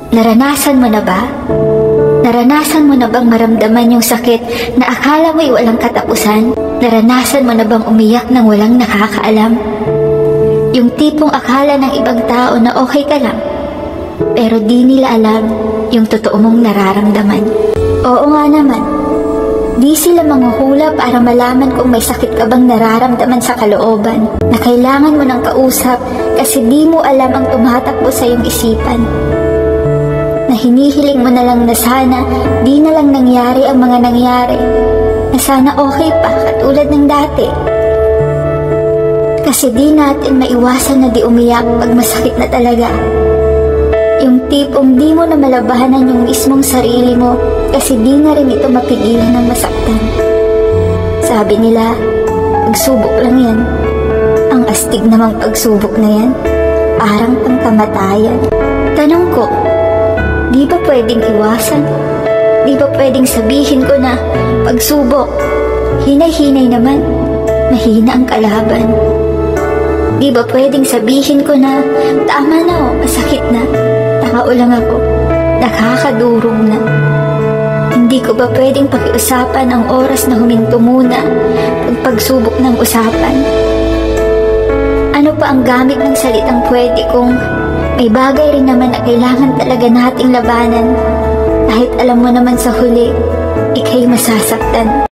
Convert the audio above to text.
Naranasan mo na ba? Naranasan mo na bang maramdaman yung sakit na akala mo'y walang katapusan? Naranasan mo na bang umiyak nang walang nakakaalam? Yung tipong akala ng ibang tao na okay ka lang, pero di nila alam yung totoo mong nararamdaman. Oo nga naman, di sila manghuhula para malaman kung may sakit ka bang nararamdaman sa kalooban, na kailangan mo ng kausap kasi di mo alam ang tumatakbo sa iyong isipan. Na hinihiling mo na lang na sana di na lang nangyari ang mga nangyari, na sana okay pa katulad ng dati. Kasi di natin maiwasan na di umiyak pag masakit na talaga. Yung tipong di mo na malabahanan yung mismong sarili mo kasi di na rin ito mapigilan ng masaktan. Sabi nila, pagsubok lang yan. Ang astig namang pagsubok na yan, parang pangkamatayan. Tanong ko, di ba pwedeng iwasan? Di ba pwedeng sabihin ko na pagsubok, hinay-hinay naman, mahina ang kalaban? Di ba pwedeng sabihin ko na tama na o, masakit na, takao lang ako, nakakadurog na? Hindi ko ba pwedeng pakiusapan ang oras na huminto muna pag pagsubok ng usapan? Ano pa ang gamit ng salitang pwede kung may bagay rin naman na kailangan talaga nating labanan kahit alam mo naman sa huli, ika'y masasaktan?